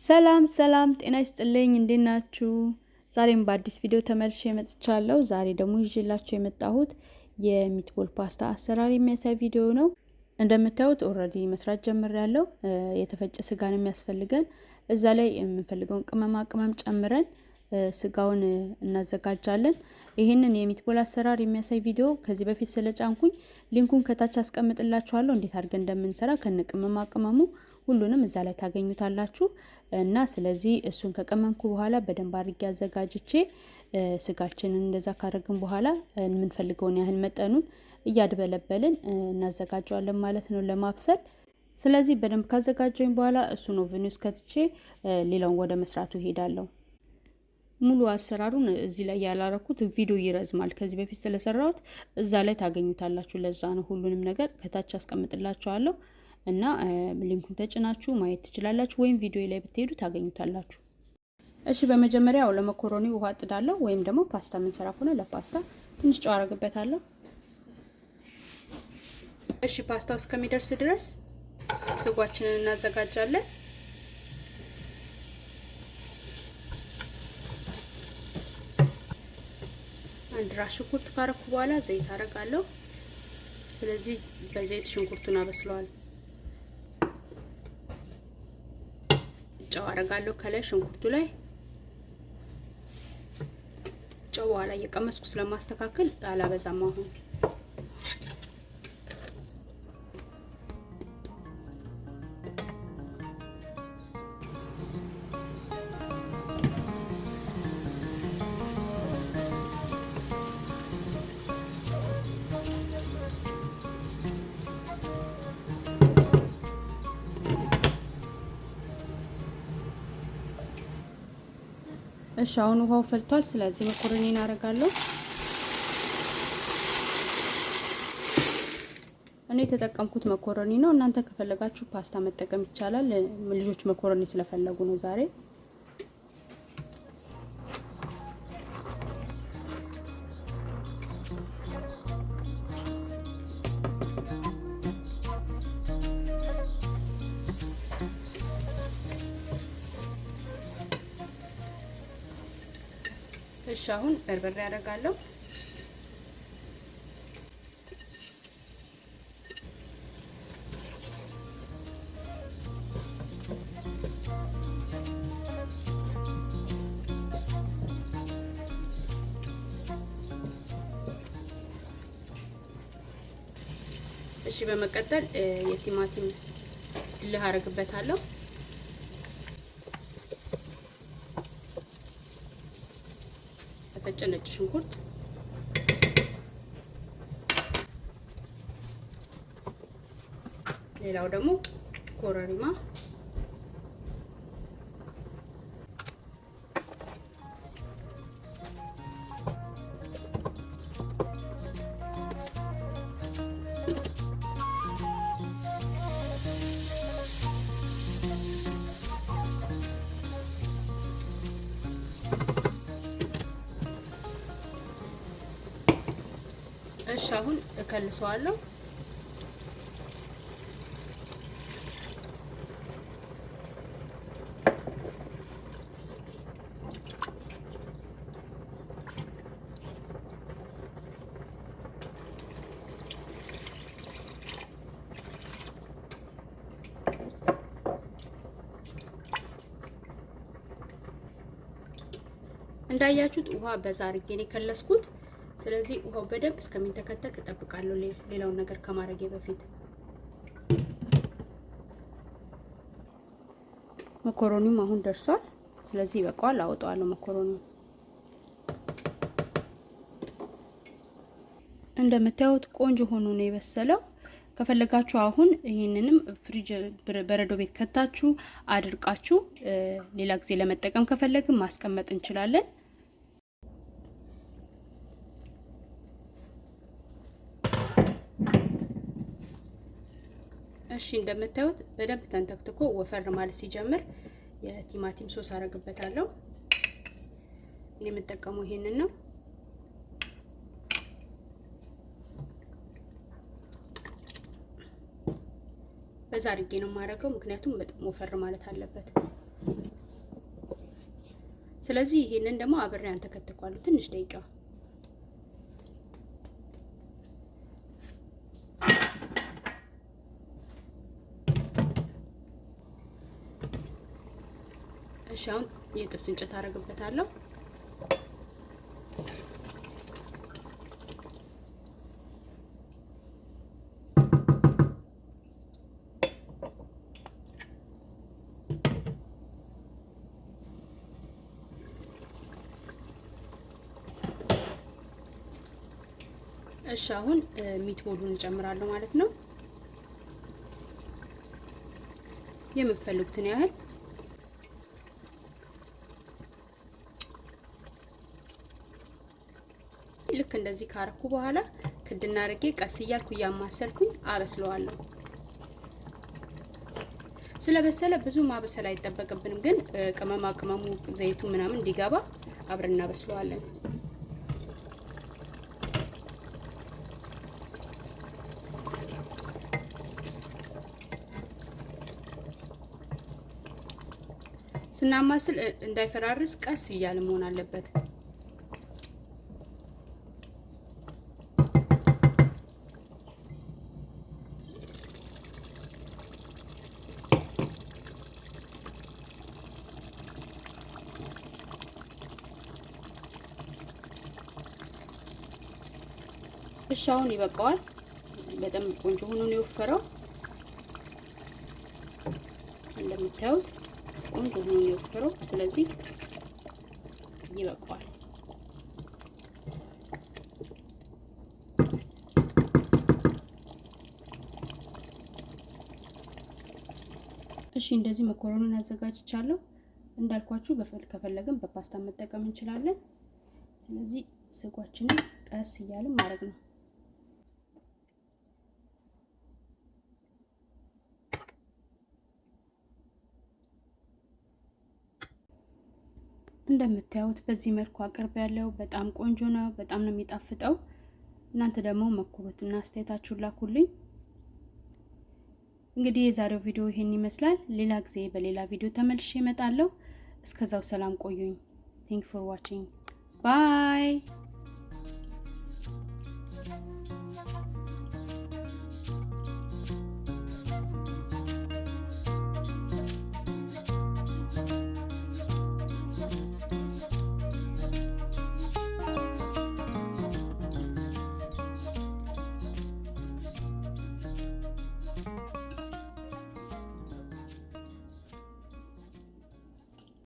ሰላም ሰላም ጤና ይስጥልኝ እንዴት ናችሁ? ዛሬም በአዲስ ቪዲዮ ተመልሼ መጥቻለሁ። ዛሬ ደግሞ ይዤላችሁ የመጣሁት የሚትቦል ፓስታ አሰራር የሚያሳይ ቪዲዮ ነው። እንደምታዩት ኦልሬዲ መስራት ጀምሬያለሁ። የተፈጨ ስጋ ነው የሚያስፈልገን። እዛ ላይ የምንፈልገውን ቅመማ ቅመም ጨምረን ስጋውን እናዘጋጃለን። ይሄንን የሚትቦል አሰራር የሚያሳይ ቪዲዮ ከዚህ በፊት ስለጫንኩኝ ሊንኩን ከታች አስቀምጥላችኋለሁ። እንዴት አድርገን እንደምንሰራ ከነቅመማ ቅመሙ ሁሉንም እዛ ላይ ታገኙታላችሁ። እና ስለዚህ እሱን ከቀመምኩ በኋላ በደንብ አድርጌ አዘጋጅቼ ስጋችንን እንደዛ ካደረግን በኋላ የምንፈልገውን ያህል መጠኑን እያድበለበልን እናዘጋጀዋለን ማለት ነው ለማብሰል። ስለዚህ በደንብ ካዘጋጀኝ በኋላ እሱን ኦቨን ውስጥ ከትቼ ሌላውን ወደ መስራቱ እሄዳለሁ። ሙሉ አሰራሩን እዚህ ላይ ያላረኩት ቪዲዮ ይረዝማል። ከዚህ በፊት ስለሰራሁት እዛ ላይ ታገኙታላችሁ። ለዛ ነው ሁሉንም ነገር ከታች አስቀምጥላችኋለሁ እና ሊንኩን ተጭናችሁ ማየት ትችላላችሁ፣ ወይም ቪዲዮ ላይ ብትሄዱ ታገኙታላችሁ። እሺ በመጀመሪያው ለመኮሮኒ ውሃ ጥዳለሁ፣ ወይም ደግሞ ፓስታ የምንሰራ ከሆነ ለፓስታ ትንሽ ጨው አረግበታለሁ። እሺ ፓስታው እስከሚደርስ ድረስ ስጓችንን እናዘጋጃለን። አንድ ራስ ሽንኩርት ካረኩ በኋላ ዘይት አረጋለሁ። ስለዚህ በዘይት ሽንኩርቱን አበስለዋለሁ። ጨው አረጋለሁ ከላይ ሽንኩርቱ ላይ። ጨው በኋላ እየቀመስኩ ስለማስተካከል አላበዛም አሁን። እሺ አሁን ውሃው ፈልቷል። ስለዚህ መኮረኒን አረጋለሁ። እኔ የተጠቀምኩት መኮረኒ ነው። እናንተ ከፈለጋችሁ ፓስታ መጠቀም ይቻላል። ልጆች መኮረኒ ስለፈለጉ ነው ዛሬ። እሺ አሁን በርበሬ አደርጋለሁ። እሺ በመቀጠል የቲማቲም ድልህ አደርግበታለሁ። ነጭ ሽንኩርት፣ ሌላው ደግሞ ኮረሪማ፣ እሺ አሁን እከልሰዋለሁ። እንዳያችሁት ውሃ በዛ አድርጌ ነው የከለስኩት። ስለዚህ ውሃው በደንብ እስከሚንተከተክ እጠብቃለሁ ሌላውን ነገር ከማድረጌ በፊት። መኮሮኒውም አሁን ደርሷል። ስለዚህ ይበቃዋል፣ አወጣዋለሁ መኮሮኒው። እንደምታዩት ቆንጆ ሆኖ ነው የበሰለው። ከፈለጋችሁ አሁን ይሄንንም ፍሪጅ በረዶ ቤት ከታችሁ አድርቃችሁ ሌላ ጊዜ ለመጠቀም ከፈለግን ማስቀመጥ እንችላለን። እሺ እንደምታዩት በደንብ ተንተክትኮ ወፈር ማለት ሲጀምር የቲማቲም ሶስ አረግበታለሁ። እኔ የምጠቀመው ይሄንን ነው። በዛ አድርጌ ነው የማደርገው፣ ምክንያቱም በጣም ወፈር ማለት አለበት። ስለዚህ ይሄንን ደግሞ አብሬ አንተከትኳለሁ ትንሽ ደቂቃ። እሺ አሁን የጥብስ እንጨት አደርግበታለሁ። እሺ አሁን ሚትቦሉን እንጨምራለሁ ማለት ነው። የምትፈልጉትን ያህል ልክ እንደዚህ ካረኩ በኋላ ክድና አድርጌ ቀስ እያልኩ እያማሰልኩኝ አበስለዋለሁ። ስለበሰለ ብዙ ማበሰል አይጠበቅብንም፣ ግን ቅመማ ቅመሙ ዘይቱ ምናምን እንዲገባ አብረን እናበስለዋለን። ስናማስል እንዳይፈራርስ ቀስ እያለ መሆን አለበት። እሺ አሁን ይበቃዋል። በጣም ቆንጆ ሆኖ ነው የወፈረው። እንደምታዩት ቆንጆ ሆኖ ነው የወፈረው። ስለዚህ ይበቃዋል። እሺ እንደዚህ መኮረኑን አዘጋጅቻለሁ። እንዳልኳችሁ ከፈለግን በፓስታ መጠቀም እንችላለን። ስለዚህ ስጓችንን ቀስ እያልን ማድረግ ነው። እንደምታዩት በዚህ መልኩ አቅርቤያለሁ። በጣም ቆንጆ ነው። በጣም ነው የሚጣፍጠው። እናንተ ደግሞ ሞክሩትና አስተያየታችሁን ላኩልኝ። እንግዲህ የዛሬው ቪዲዮ ይሄን ይመስላል። ሌላ ጊዜ በሌላ ቪዲዮ ተመልሼ እመጣለሁ። እስከዛው ሰላም ቆዩኝ። ቴንክ ፎር ዋቺንግ ባይ